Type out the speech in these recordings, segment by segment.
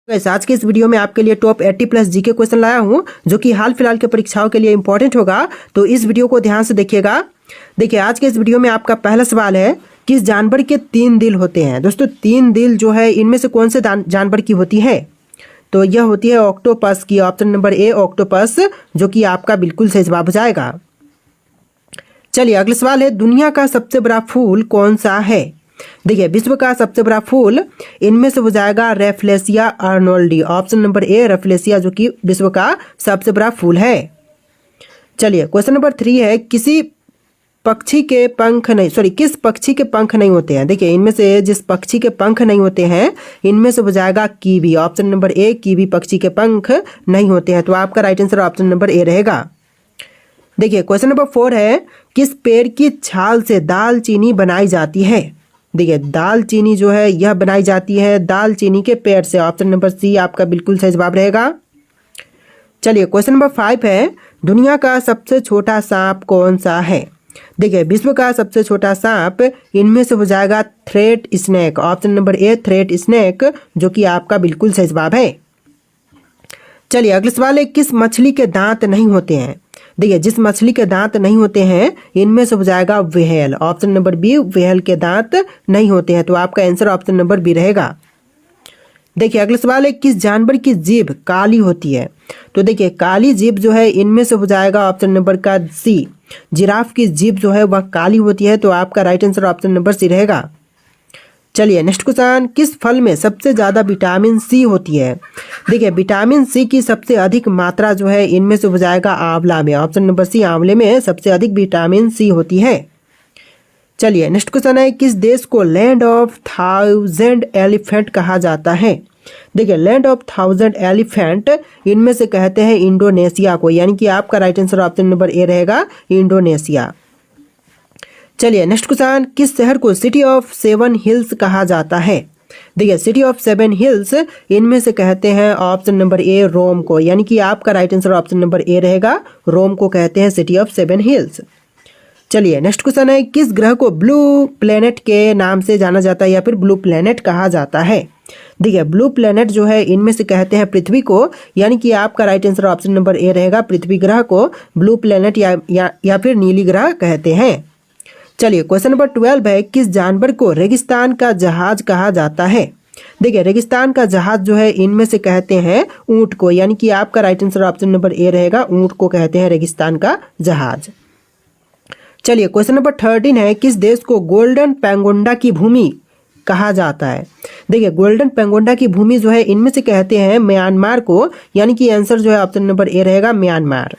Guys आज के इस वीडियो में आपके लिए टॉप 80 प्लस जीके क्वेश्चन लाया हूं जो कि हाल फिलहाल के परीक्षाओं के लिए इंपॉर्टेंट होगा। तो इस वीडियो को ध्यान से देखिएगा। देखिए आज के इस वीडियो में आपका पहला सवाल है, किस जानवर के 3 दिल होते हैं। दोस्तों 3 दिल जो है इनमें से कौन से जानवर की होती है? तो यह होती है ऑक्टोपस की। ऑप्शन नंबर ए ऑक्टोपस, जो कि आपका बिल्कुल सही जवाब हो जाएगा। चलिए अगला सवाल है, दुनिया का सबसे बड़ा फूल कौन सा है? देखिए विश्व का सबसे बड़ा फूल इनमें से हो जाएगा Rafflesia arnoldii. Option number A Rafflesia, जो कि विश्व का सबसे बड़ा फूल है। चलिए क्वेश्चन नंबर 3 है, किस पक्षी के पंख नहीं होते हैं। देखिए इनमें से जिस पक्षी के पंख नहीं होते हैं इनमें से हो जाएगा कीवी। ऑप्शन नंबर ए कीवी पक्षी के पंख नहीं होते हैं, तो आपका राइट आंसर ऑप्शन नंबर ए रहेगा। देखिए क्वेश्चन नंबर 4 है, किस पेड़ की छाल से दालचीनी बनाई जाती है? देखिए दालचीनी जो है यह बनाई जाती है दालचीनी के पेड़ से। ऑप्शन नंबर सी आपका बिल्कुल सही जवाब रहेगा। चलिए क्वेश्चन नंबर 5 है, दुनिया का सबसे छोटा सांप कौन सा है? देखिए विश्व का सबसे छोटा सांप इनमें से हो जाएगा threat snake. Option number a threat snake, जो कि आपका बिल्कुल सही जवाब है। चलिए अगला सवाल है, किस मछली के दांत नहीं होते हैं? देखिए जिस मछली के दांत नहीं होते हैं इनमें से हो जाएगा whale. Option number B whale के दांत नहीं होते हैं, तो आपका आंसर ऑप्शन नंबर बी रहेगा। देखिए अगला सवाल है, किस जानवर की जीभ काली होती है? तो देखिए काली जीभ जो है इनमें से हो जाएगा ऑप्शन नंबर का सी, जिराफ की जीभ जो है वह काली होती है, तो आपका right answer option number C रहेगा। चलिए नेक्स्ट क्वेश्चन, किस फल में सबसे ज़्यादा विटामिन सी होती है? देखिए विटामिन सी की सबसे अधिक मात्रा जो है इनमें से हो जाएगा आंवला में। ऑप्शन नंबर सी आंवले में सबसे अधिक विटामिन सी होती है। चलिए नेक्स्ट क्वेश्चन है, किस देश को लैंड ऑफ 1000 एलिफेंट कहा जाता है? देखिए लैंड ऑफ 1000 एलिफेंट इनमें से कहते हैं इंडोनेशिया को, यानी कि आपका राइट आंसर ऑप्शन नंबर ए रहेगा इंडोनेशिया। चलिए नेक्स्ट क्वेश्चन, किस शहर को सिटी ऑफ 7 हिल्स कहा जाता है? देखिए सिटी ऑफ 7 हिल्स इनमें से कहते हैं ऑप्शन नंबर ए रोम को, यानी कि आपका राइट आंसर ऑप्शन नंबर ए रहेगा। रोम को कहते हैं सिटी ऑफ 7 हिल्स। चलिए नेक्स्ट क्वेश्चन है, किस ग्रह को ब्लू प्लेनेट के नाम से जाना जाता है या फिर ब्लू प्लेनेट कहा जाता है? देखिए ब्लू प्लेनेट जो है इनमें से कहते हैं पृथ्वी को, यानी कि आपका राइट आंसर ऑप्शन नंबर ए रहेगा। पृथ्वी ग्रह को ब्लू प्लेनेट या फिर नीली ग्रह कहते हैं। चलिए क्वेश्चन नंबर 12 है, किस जानवर को रेगिस्तान का जहाज कहा जाता है? देखिए रेगिस्तान का जहाज जो है इनमें से कहते हैं ऊंट को, यानी कि आपका राइट आंसर ऑप्शन नंबर ए रहेगा। ऊंट को कहते हैं रेगिस्तान का जहाज। चलिए क्वेश्चन नंबर 13 है, किस देश को गोल्डन पेंगोंडा की भूमि कहा जाता है? देखिए गोल्डन पेंगोंडा की भूमि जो है इनमें से कहते हैं म्यांमार को, यानी कि आंसर जो है ऑप्शन नंबर ए रहेगा म्यांमार।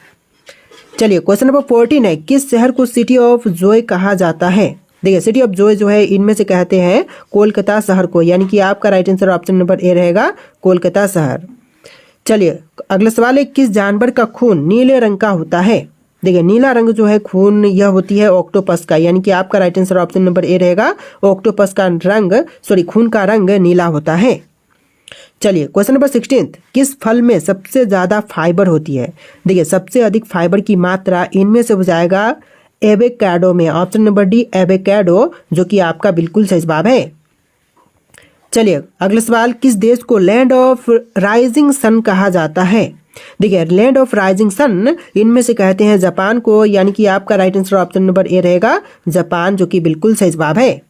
चलिए क्वेश्चन नंबर 14 है, किस शहर को सिटी ऑफ जॉय कहा जाता है? देखिए सिटी ऑफ जॉय जो है इनमें से कहते हैं कोलकाता शहर को, यानी कि आपका राइट आंसर ऑप्शन नंबर ए रहेगा कोलकाता शहर। चलिए अगला सवाल है, किस जानवर का खून नीले रंग का होता है? देखिए नीला रंग जो है खून यह होती है ऑक्टोपस का, यानी कि आपका राइट आंसर ऑप्शन नंबर ए रहेगा। ऑक्टोपस का खून का रंग नीला होता है। चलिए क्वेश्चन नंबर 16, किस फल में सबसे ज़्यादा फाइबर होती है? देखिए सबसे अधिक फाइबर की मात्रा इनमें से हो जाएगा एवोकाडो में। ऑप्शन नंबर डी एवोकाडो, जो कि आपका बिल्कुल सही जवाब है। चलिए अगला सवाल, किस देश को लैंड ऑफ राइजिंग सन कहा जाता है? देखिए लैंड ऑफ राइजिंग सन इनमें से कहते हैं जापान को, यानी कि आपका राइट आंसर ऑप्शन नंबर ए रहेगा जापान, जो कि बिल्कुल सही जवाब है।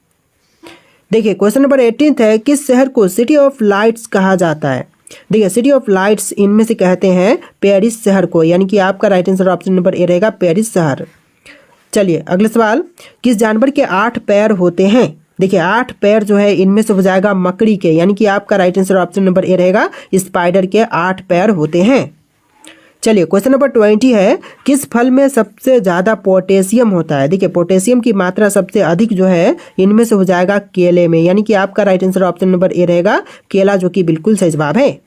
देखिए क्वेश्चन नंबर 18 है, किस शहर को सिटी ऑफ लाइट्स कहा जाता है? देखिए सिटी ऑफ लाइट्स इनमें से कहते हैं पेरिस शहर को, यानी कि आपका राइट आंसर ऑप्शन नंबर ए रहेगा पेरिस शहर। चलिए अगला सवाल, किस जानवर के 8 पैर होते हैं? देखिए 8 पैर जो है इनमें से हो जाएगा मकड़ी के, यानी कि आपका राइट आंसर ऑप्शन नंबर ए रहेगा स्पाइडर के 8 पैर होते हैं। चलिए क्वेश्चन नंबर 20 है, किस फल में सबसे ज़्यादा पोटेशियम होता है? देखिए पोटेशियम की मात्रा सबसे अधिक जो है इनमें से हो जाएगा केले में, यानी कि आपका राइट आंसर ऑप्शन नंबर ए रहेगा केला, जो कि बिल्कुल सही जवाब है।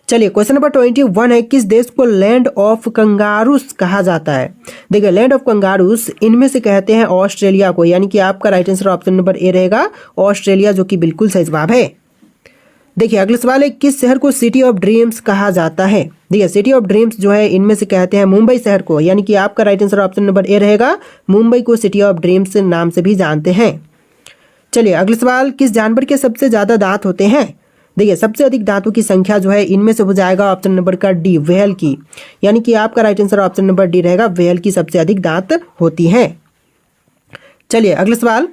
चलिए क्वेश्चन नंबर 21 है, किस देश को लैंड ऑफ कंगारूस कहा जाता है? देखिए लैंड ऑफ कंगारूस इनमें से कहते हैं ऑस्ट्रेलिया को, यानी कि आपका राइट आंसर ऑप्शन नंबर ए रहेगा ऑस्ट्रेलिया, जो कि बिल्कुल सही जवाब है। देखिए अगला सवाल है, किस शहर को सिटी ऑफ ड्रीम्स कहा जाता है? देखिए सिटी ऑफ ड्रीम्स जो है इनमें से कहते हैं मुंबई शहर को, यानी कि आपका राइट आंसर ऑप्शन नंबर ए रहेगा मुंबई को सिटी ऑफ ड्रीम्स नाम से भी जानते हैं। चलिए अगला सवाल, किस जानवर के सबसे ज्यादा दांत होते हैं? देखिए सबसे अधिक दांतों की संख्या जो है इनमें से हो जाएगा ऑप्शन नंबर का डी, व्हेल की, यानी कि आपका right answer option number D रहेगा, व्हेल की सबसे अधिक दांत होती हैं। चलिए अगला सवाल,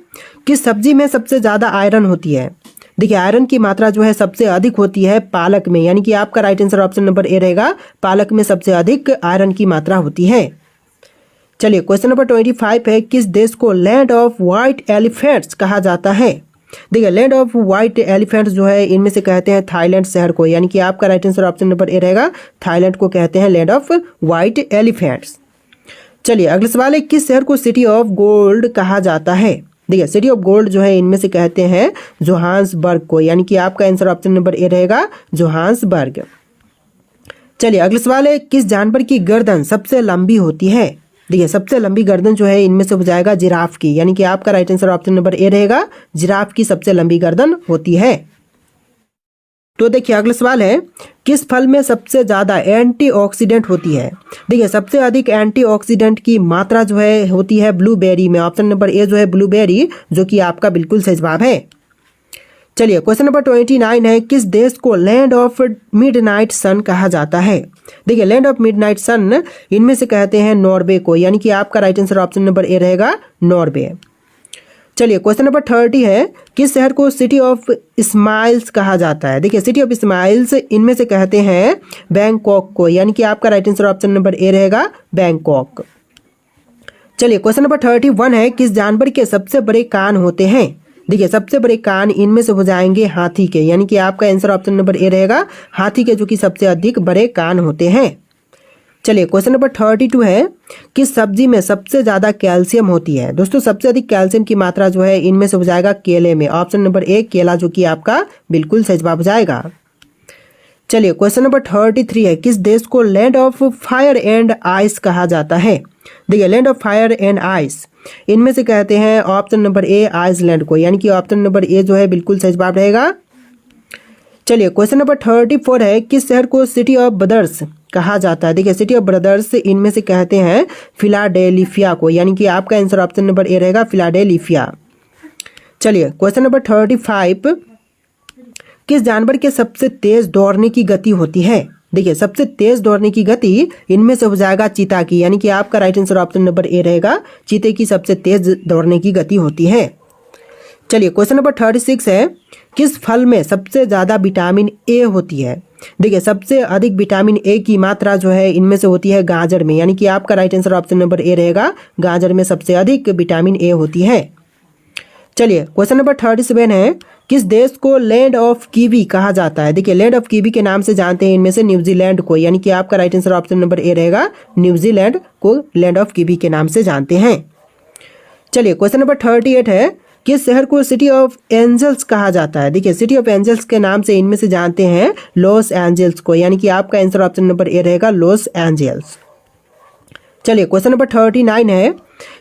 किस सब्जी में सबसे ज्यादा आयरन होती है? देखिए आयरन की मात्रा जो है सबसे अधिक होती है पालक में, यानी कि आपका राइट आंसर ऑप्शन नंबर ए रहेगा, पालक में सबसे अधिक आयरन की मात्रा होती है। चलिए क्वेश्चन नंबर 25 है, किस देश को लैंड ऑफ व्हाइट एलिफेंट्स कहा जाता है? देखिए लैंड ऑफ व्हाइट एलिफेंट्स जो है इनमें से कहते हैं थाईलैंड शहर को, यानी कि आपका राइट आंसर ऑप्शन नंबर ए रहेगा, थाईलैंड को कहते हैं लैंड ऑफ व्हाइट एलिफेंट्स। चलिए अगला सवाल है, किस शहर को सिटी ऑफ गोल्ड कहा जाता है? देखिए सिटी ऑफ गोल्ड जो है इनमें से कहते हैं जोहान्सबर्ग को, यानी कि आपका आंसर ऑप्शन नंबर ए रहेगा, जोहान्सबर्ग। चलिए अगला सवाल है, किस जानवर की गर्दन सबसे लंबी होती है? देखिए सबसे लंबी गर्दन जो है इनमें से हो जाएगा जिराफ की, यानी कि आपका राइट आंसर ऑप्शन नंबर ए रहेगा, जिराफ की सबसे लंबी गर्दन होती है। तो देखिए अगला सवाल है, किस फल में सबसे ज्यादा एंटीऑक्सीडेंट होती है? देखिए सबसे अधिक एंटीऑक्सीडेंट की मात्रा जो है होती है ब्लूबेरी में, ऑप्शन नंबर ए जो है ब्लूबेरी, जो कि आपका बिल्कुल सही जवाब है। चलिए क्वेश्चन नंबर 29 है, किस देश को लैंड ऑफ मिडनाइट सन कहा जाता है? देखिए लैंड ऑफ मिडनाइट सन इनमें से कहते हैं नॉर्वे को, यानी कि आपका राइट आंसर ऑप्शन नंबर ए रहेगा, नॉर्वे। चलिए क्वेश्चन नंबर 30 है, किस शहर को सिटी ऑफ स्माइल्स कहा जाता है? देखिए सिटी ऑफ स्माइल्स इनमें से कहते हैं बैंकॉक को, यानी कि आपका राइट आंसर ऑप्शन नंबर ए रहेगा, बैंकॉक। चलिए क्वेश्चन नंबर 31 है, किस जानवर के सबसे बड़े कान होते हैं? देखिए सबसे बड़े कान इनमें से हो जाएंगे हाथी के, यानी कि आपका आंसर ऑप्शन नंबर ए रहेगा, हाथी के, जो कि सबसे अधिक बड़े कान होते हैं। चलिए क्वेश्चन नंबर 32 है, किस सब्जी में सबसे ज्यादा कैल्शियम होती है? दोस्तों सबसे अधिक कैल्शियम की मात्रा जो है इनमें से हो जाएगा केले में, ऑप्शन नंबर ए केला, जो कि आपका बिल्कुल सही जवाब हो जाएगा। चलिए क्वेश्चन नंबर 33 है, किस देश को land of fire and ice कहा जाता है? देखिए land of fire and ice इनमें से कहते हैं ऑप्शन नंबर ए आइसलैंड को, यानी कि ऑप्शन नंबर ए जो है बिल्कुल सही जवाब रहेगा। चलिए क्वेश्चन नंबर 34 है, किस शहर को सिटी ऑफ ब्रदर्स कहा जाता है? देखिए सिटी ऑफ ब्रदर्स इनमें से कहते हैं फिलाडेल्फिया को, यानी कि आपका आंसर ऑप्शन नंबर ए रहेगा, फिलाडेल्फिया। चलिए क्वेश्चन नंबर 35, किस जानवर के सबसे तेज दौड़ने की गति होती है? देखिए सबसे तेज दौड़ने की गति इनमें से हो जाएगा चीता की, यानी कि आपका राइट आंसर ऑप्शन नंबर ए रहेगा, चीते की सबसे तेज दौड़ने की गति होती है। चलिए क्वेश्चन नंबर 36 है, किस फल में सबसे ज्यादा विटामिन ए होती है? देखिए सबसे अधिक विटामिन ए की मात्रा जो है इनमें से होती है गाजर में, यानी कि आपका राइट आंसर ऑप्शन नंबर ए रहेगा, गाजर में सबसे अधिक विटामिन ए होती है। चलिए क्वेश्चन नंबर 37 है, किस देश को लैंड ऑफ कीवी कहा जाता है? देखिए लैंड ऑफ कीवी के नाम से जानते हैं इनमें से न्यूजीलैंड को, यानी कि आपका राइट आंसर ऑप्शन नंबर ए रहेगा, न्यूजीलैंड को लैंड ऑफ कीवी के नाम से जानते हैं। चलिए क्वेश्चन नंबर 38 है, किस शहर को सिटी ऑफ एंजल्स कहा जाता है? देखिए सिटी ऑफ एंजल्स के नाम से इनमें से जानते हैं लॉस एंजल्स को, यानी कि आपका आंसर ऑप्शन नंबर ए रहेगा, लॉस एंजल्स। चलिए क्वेश्चन नंबर 39 है,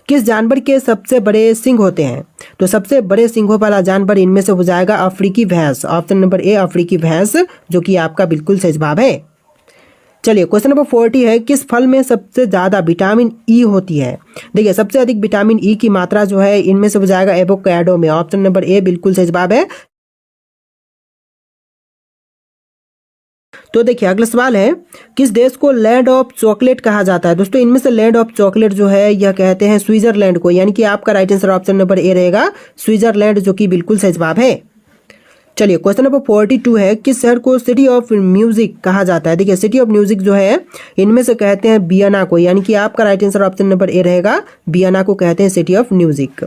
किस जानवर के सबसे बड़े सिंग होते हैं? तो सबसे बड़े सिंगों वाला जानवर इनमें से हो जाएगा अफ्रीकी भैंस, ऑप्शन नंबर ए अफ्रीकी भैंस, जो कि आपका बिल्कुल सही जवाब है। चलिए क्वेश्चन नंबर 40 है, किस फल में सबसे ज्यादा विटामिन ई होती है? देखिए सबसे अधिक विटामिन ई की मात्रा जो है इनमें से हो जाएगा एवोकाडो में, ऑप्शन नंबर ए बिल्कुल सही जवाब है। तो देखिए अगला सवाल है, किस देश को लैंड ऑफ चॉकलेट कहा जाता है? दोस्तों इनमें से लैंड ऑफ चॉकलेट जो है यह कहते हैं स्विट्जरलैंड को, यानी कि आपका राइट आंसर ऑप्शन नंबर ए रहेगा, स्विट्जरलैंड, जो कि बिल्कुल सही जवाब है। चलिए क्वेश्चन नंबर 42 है, किस शहर को सिटी ऑफ म्यूजिक कहा जाता है? देखिए सिटी ऑफ म्यूजिक जो है इनमें से कहते हैं वियना को, यानी कि आपका राइट आंसर ऑप्शन नंबर ए रहेगा, वियना को कहते हैं सिटी ऑफ म्यूजिक।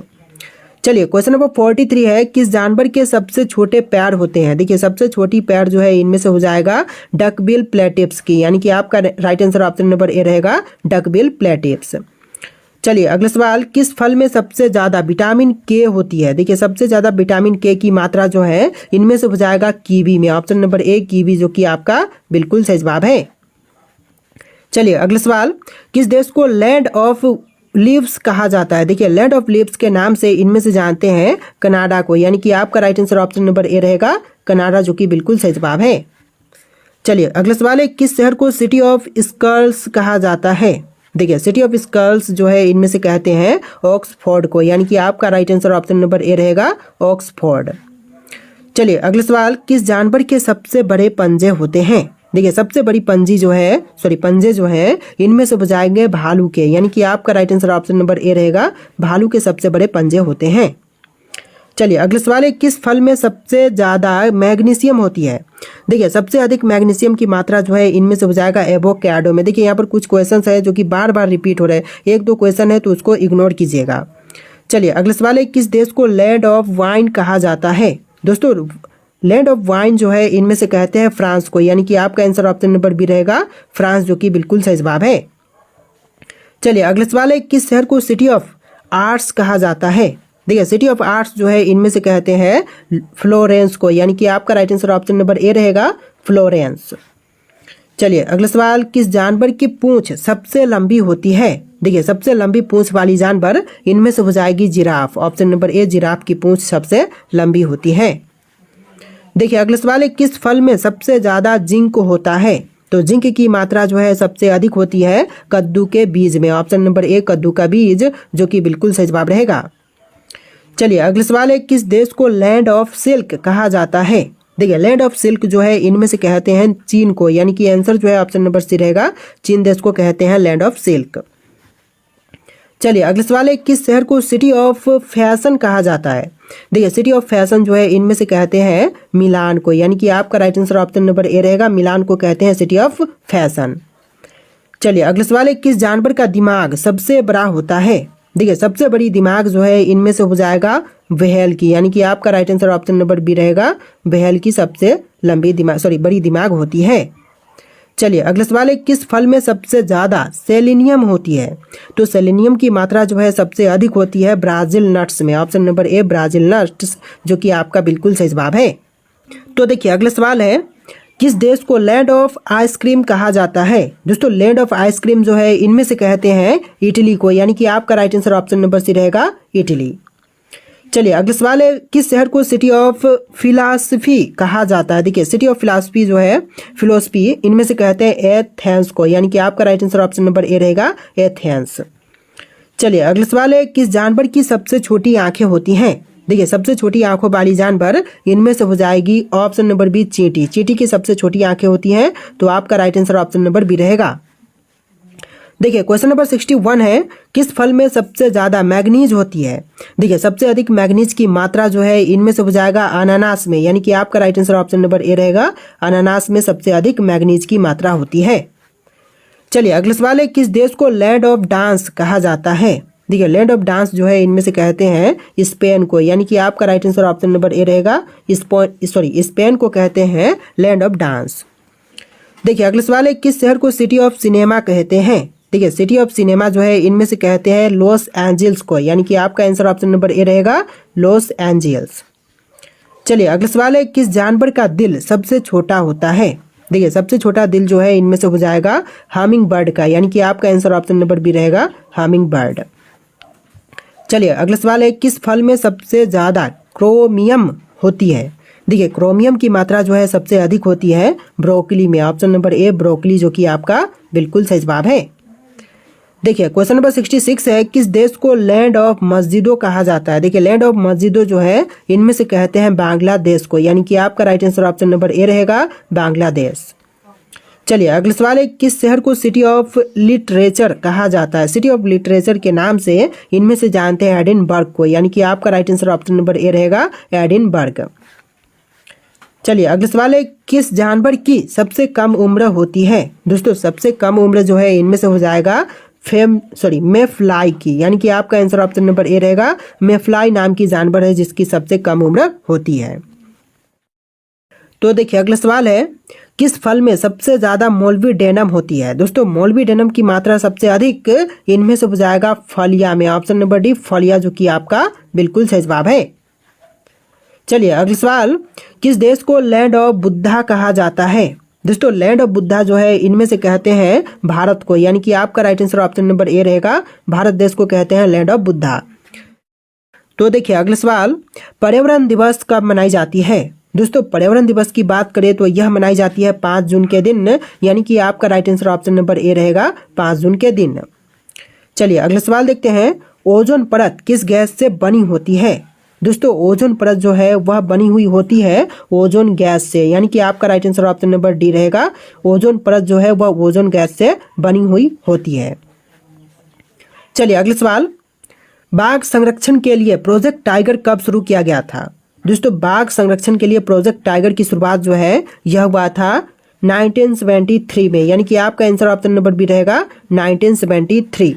चलिए क्वेश्चन नंबर 43 है, किस जानवर के सबसे छोटे पैर होते हैं? देखिए सबसे छोटी पैर जो है इनमें से हो जाएगा डकबिल प्लेटिप्स की, यानी कि आपका राइट आंसर ऑप्शन नंबर ए रहेगा, डकबिल प्लेटिप्स। चलिए अगला सवाल, किस फल में सबसे ज्यादा विटामिन के होती है? देखिए सबसे ज्यादा विटामिन के की मात्रा जो है इनमें से हो जाएगा कीवी में, ऑप्शन नंबर ए कीवी, जो कि आपका बिल्कुल सही जवाब है। चलिए अगला सवाल, किस देश को लैंड ऑफ लीव्स कहा जाता है? देखिए लैंड ऑफ लीव्स के नाम से इनमें से जानते हैं कनाडा को, यानी कि आपका राइट आंसर ऑप्शन नंबर ए रहेगा, कनाडा, जो कि बिल्कुल सही जवाब है। चलिए अगला सवाल है, किस शहर को सिटी ऑफ स्कल्स कहा जाता है? देखिए सिटी ऑफ स्कल्स जो है इनमें से कहते हैं ऑक्सफोर्ड को, यानी कि आपका राइट आंसर ऑप्शन नंबर ए रहेगा, ऑक्सफोर्ड। चलिए अगला सवाल, किस जानवर के सबसे बड़े पंजे होते हैं? देखिए सबसे बड़ी पंजे जो है इनमें से बुझाएंगे भालू के, यानी कि आपका राइट आंसर ऑप्शन नंबर ए रहेगा, भालू के सबसे बड़े पंजे होते हैं। चलिए अगला सवाल है, किस फल में सबसे ज्यादा मैग्नीशियम होती है? देखिए सबसे अधिक मैग्नीशियम की मात्रा जो है इनमें से हो जाएगा एवोकाडो में। देखिए यहाँ पर कुछ क्वेश्चंस है जो कि बार बार रिपीट हो रहे हैं, एक दो क्वेश्चन है तो उसको इग्नोर कीजिएगा। चलिए अगला सवाल है, किस देश को लैंड ऑफ वाइन कहा जाता है? दोस्तों लैंड ऑफ वाइन जो है इनमें से कहते हैं फ्रांस को, यानी कि आपका आंसर ऑप्शन नंबर बी रहेगा, फ्रांस, जो कि बिल्कुल सही जवाब है। चलिए अगला सवाल है, किस शहर को सिटी ऑफ आर्ट्स कहा जाता है? देखिए सिटी ऑफ आर्ट्स जो है इनमें से कहते हैं फ्लोरेंस को, यानी कि आपका राइट आंसर ऑप्शन नंबर ए रहेगा, फ्लोरेंस। चलिए अगला सवाल, किस जानवर की पूंछ सबसे लंबी होती है? देखिए सबसे लंबी पूंछ वाली जानवर इनमें से हो जाएगी जिराफ, ऑप्शन नंबर ए, जिराफ की पूंछ सबसे लंबी होती है। देखिए अगला सवाल है, किस फल में सबसे ज्यादा जिंक होता है? तो जिंक की मात्रा जो है सबसे अधिक होती है कद्दू के बीज में, ऑप्शन नंबर ए, कद्दू का बीज, जो कि बिल्कुल सही जवाब रहेगा। चलिए अगला सवाल है, किस देश को लैंड ऑफ सिल्क कहा जाता है? देखिए लैंड ऑफ सिल्क जो है इनमें से कहते हैं चीन को, यानी कि आंसर जो है ऑप्शन नंबर सी रहेगा, चीन देश को कहते हैं लैंड ऑफ सिल्क। चलिए अगला सवाल है, किस शहर को सिटी ऑफ फैशन कहा जाता है? देखिए सिटी ऑफ फैशन जो है इनमें से कहते हैं मिलान को, यानी कि आपका राइट आंसर ऑप्शन नंबर ए रहेगा, मिलान को कहते हैं सिटी ऑफ फैशन। चलिए अगला सवाल है, किस जानवर का दिमाग सबसे बड़ा होता है? देखिए सबसे बड़ी दिमाग जो है इनमें से हो जाएगा व्हेल की, यानी कि आपका right answer option number B रहेगा, व्हेल की सबसे लंबी दिमाग बड़ी दिमाग होती है। चलिए अगला सवाल है, किस फल में सबसे ज्यादा सेलेनियम होती है? तो सेलेनियम की मात्रा जो है सबसे अधिक होती है ब्राजील नट्स में, ऑप्शन नंबर ए, ब्राजील नट्स, जो कि आपका बिल्कुल सही जवाब है। तो देखिए अगला सवाल है, किस देश को लैंड ऑफ आइसक्रीम कहा जाता है? दोस्तों लैंड ऑफ आइसक्रीम जो है इनमें से कहते हैं इटली को, यानी कि आपका right answer option number C रहेगा, इटली। चलिए अगला सवाल है, किस शहर को सिटी ऑफ फिलॉसफी कहा जाता है? देखिए सिटी ऑफ फिलॉसफी जो है, फिलोसफी, इनमें से कहते हैं एथेंस को, यानी कि आपका राइट आंसर ऑप्शन नंबर ए रहेगा, एथेंस। चलिए अगला सवाल है, किस जानवर की सबसे छोटी आंखें होती हैं? देखिए सबसे छोटी आंखों वाली जानवर इनमें से हो जाएगी ऑप्शन नंबर बी, चींटी, चींटी की सबसे छोटी आंखें होती हैं, तो आपका right answer option number B रहेगा। देखिए क्वेश्चन नंबर 61 है, किस फल में सबसे ज्यादा मैग्नीज होती है? देखिए सबसे अधिक मैग्नीज की मात्रा जो है इनमें से हो जाएगा अनानास में, यानी कि आपका राइट आंसर ऑप्शन नंबर ए रहेगा, अनानास में सबसे अधिक मैग्नीज की मात्रा होती है। चलिए अगला सवाल है, किस देश को लैंड ऑफ डांस कहा जाता है? देखिए लैंड ऑफ डांस जो है इनमें से कहते हैं स्पेन को, यानी कि आपका राइट आंसर ऑप्शन नंबर ए रहेगा, स्पेन को कहते हैं लैंड ऑफ डांस। देखिए अगला सवाल है, किस शहर को सिटी ऑफ सिनेमा कहते हैं? देखिए सिटी ऑफ सिनेमा जो है इनमें से कहते हैं लॉस एंजल्स को, यानी कि आपका आंसर ऑप्शन नंबर ए रहेगा, लॉस एंजल्स। चलिए अगला सवाल है, किस जानवर का दिल सबसे छोटा होता है? देखिए सबसे छोटा दिल जो है इनमें से हो जाएगा हमिंग बर्ड का, यानी कि आपका आंसर ऑप्शन नंबर बी रहेगा, हमिंग बर्ड। चलिए अगला सवाल है, किस फल में सबसे ज्यादा क्रोमियम होती है? देखिए क्रोमियम की मात्रा जो है सबसे अधिक होती है ब्रोकली में, ऑप्शन नंबर ए, ब्रोकली, जो कि आपका बिल्कुल सही जवाब है। देखिए क्वेश्चन नंबर 66 है, किस देश को लैंड ऑफ मस्जिदों कहा जाता है? देखिए लैंड ऑफ मस्जिदों जो है इनमें से कहते हैं बांग्लादेश को, यानी कि आपका राइट आंसर ऑप्शन नंबर ए रहेगा, बांग्लादेश। चलिए अगला सवाल है, किस शहर को सिटी ऑफ लिटरेचर कहा जाता है? सिटी ऑफ लिटरेचर के नाम से इनमें से जानते हैं एडिनबर्ग को, यानी कि आपका राइट आंसर ऑप्शन नंबर ए रहेगा, एडिनबर्ग। चलिए अगला सवाल है, किस जानवर की सबसे कम उम्र होती है? दोस्तों सबसे कम उम्र जो है इनमें से हो जाएगा मेफ्लाई की, यानी कि आपका आंसर ऑप्शन नंबर ए रहेगा, मेफ्लाई नाम की जानवर है जिसकी सबसे कम उम्र होती है। तो देखिए अगला सवाल है, किस फल में सबसे ज्यादा मोल्बिडेनम होती है? दोस्तों मोल्बिडेनम की मात्रा सबसे अधिक इनमें से हो जाएगा फलिया में, ऑप्शन नंबर डी, फलिया, जो कि आपका बिल्कुल सही जवाब है। चलिए अगला सवाल, किस देश को लैंड ऑफ बुद्धा कहा जाता है? दोस्तों लैंड ऑफ बुद्धा जो है इनमें से कहते हैं भारत को, यानी कि आपका राइट आंसर ऑप्शन नंबर ए रहेगा, भारत देश को कहते हैं लैंड ऑफ बुद्धा। तो देखिए अगला सवाल, पर्यावरण दिवस कब मनाई जाती है? दोस्तों पर्यावरण दिवस की बात करें तो यह मनाई जाती है 5 जून के दिन, यानी कि आपका राइट आंसर ऑप्शन नंबर ए रहेगा, 5 जून के दिन। चलिए अगला सवाल देखते हैं, ओजोन परत किस गैस से बनी होती है? दोस्तों ओजोन परत जो है वह बनी हुई होती है ओजोन गैस से, यानी कि आपका right answer option number D रहेगा। ओजोन परत जो है वह ओजोन गैस से बनी हुई होती है। चलिए अगला सवाल, बाघ संरक्षण के लिए प्रोजेक्ट टाइगर कब शुरू किया गया था? दोस्तों बाघ संरक्षण के लिए प्रोजेक्ट टाइगर की शुरुआत जो है यह हुआ था 1973 में, यानी कि आपका आंसर ऑप्शन नंबर बी रहेगा 1973।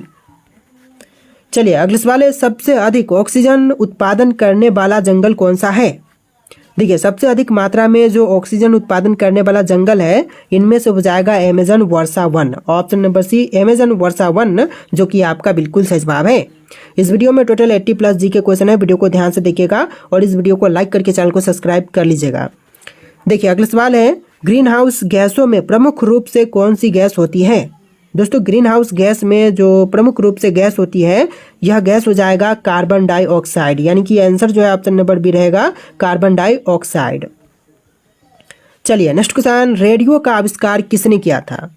चलिए अगला सवाल है, सबसे अधिक ऑक्सीजन उत्पादन करने वाला जंगल कौन सा है? देखिए सबसे अधिक मात्रा में जो ऑक्सीजन उत्पादन करने वाला जंगल है इनमें से हो जाएगा अमेजन वर्षा वन, ऑप्शन नंबर सी अमेजन वर्षा वन, जो कि आपका बिल्कुल सही जवाब है। इस वीडियो में टोटल 80+ जी के क्वेश्चन है, वीडियो को ध्यान से देखिएगा और इस वीडियो को लाइक करके चैनल को सब्सक्राइब कर लीजिएगा। देखिए अगला सवाल है, ग्रीन हाउस गैसों में प्रमुख रूप से कौन सी गैस होती है? दोस्तों ग्रीन हाउस गैस में जो प्रमुख रूप से गैस होती है यह गैस हो जाएगा कार्बन डाइऑक्साइड, यानी कि आंसर जो है ऑप्शन नंबर बी रहेगा कार्बन डाइऑक्साइड। चलिए नेक्स्ट क्वेश्चन, रेडियो का आविष्कार किसने किया था?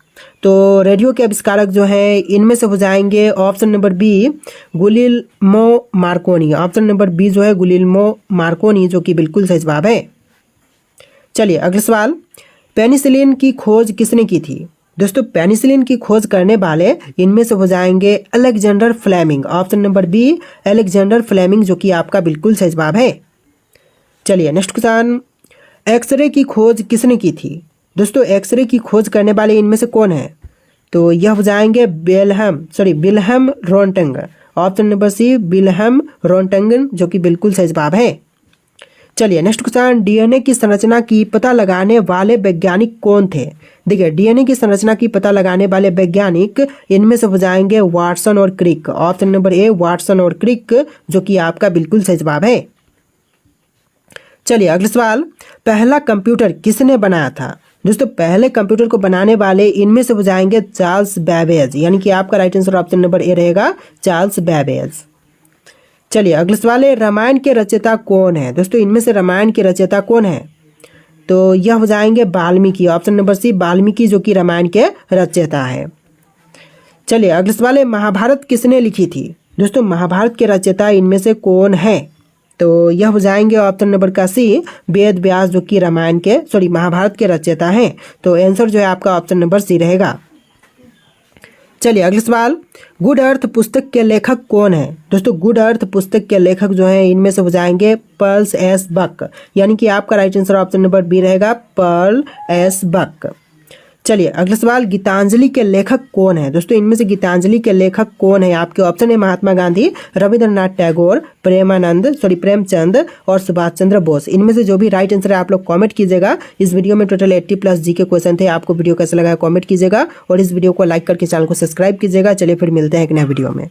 तो रेडियो के आविष्कारक जो है इनमें से हो जाएंगे option number B Guglielmo Marconi, option number B जो है गुलिल्मो मार्कोनी, जो कि बिल्कुल सही जवाब है। चलिए अगला सवाल, पेनिसिलिन की खोज किसने की थी? दोस्तों पेनिसिलिन की खोज करने वाले इनमें से हो जाएंगे Alexander Fleming, option number B Alexander Fleming, जो कि आपका बिल्कुल सही जवाब है। चलिए नेक्स्ट क्वेश्चन, एक्सरे की खोज किसने की थी? दोस्तों एक्सरे की खोज करने वाले इनमें से कौन है? तो यह हो जाएंगे Wilhelm Roentgen, option number C Wilhelm Roentgen, जो कि बिल्कुल सही जवाब है। चलिए नेक्स्ट क्वेश्चन, डीएनए की संरचना की पता लगाने वाले वैज्ञानिक कौन थे? देखिए डीएनए की संरचना की पता लगाने वाले वैज्ञानिक इनमें से हो जाएंगे वाटसन और क्रिक, ऑप्शन नंबर ए वाटसन और क्रिक, जो कि आपका बिल्कुल सही जवाब है। चलिए अगला सवाल, पहला कंप्यूटर किसने बनाया था? दोस्तों पहले कंप्यूटर को बनाने वाले इनमें से हो जाएंगे चार्ल्स बैबेज, यानी कि आपका राइट आंसर ऑप्शन नंबर ए रहेगा चार्ल्स बैबेज। चलिए अगला सवाल है, रामायण के रचयिता कौन है? दोस्तों इनमें से रामायण के रचयिता कौन है? तो यह हो जाएंगे Valmiki, option number C Valmiki, जो कि रामायण के रचयिता है। चलिए अगला सवाल है, महाभारत किसने लिखी थी? दोस्तों महाभारत के रचयिता इनमें से कौन है? तो यह हो जाएंगे ऑप्शन नंबर का सी वेद व्यास, जो कि महाभारत के रचयिता हैं। तो आंसर जो है आपका ऑप्शन नंबर सी रहेगा। चलिए अगला सवाल, गुड अर्थ पुस्तक के लेखक कौन है? दोस्तों गुड अर्थ पुस्तक के लेखक जो है इनमें से हो जाएंगे पर्ल एस बक, यानी कि आपका right answer option number B रहेगा पर्ल एस बक। चलिए अगला सवाल, गीतांजलि के लेखक कौन है? दोस्तों इनमें से गीतांजलि के लेखक कौन है? आपके ऑप्शन है महात्मा गांधी, रविंद्रनाथ टैगोर, प्रेमचंद और सुभाष चंद्र बोस। इनमें से जो भी राइट आंसर है आप लोग कमेंट कीजिएगा। इस वीडियो में टोटल 80+ जी के क्वेश्चन थे, आपको वीडियो कैसा लगा कमेंट कीजिएगा और इस वीडियो को लाइक करके चैनल को सब्सक्राइब कीजिएगा। चलिए फिर मिलते हैं एक नए वीडियो में।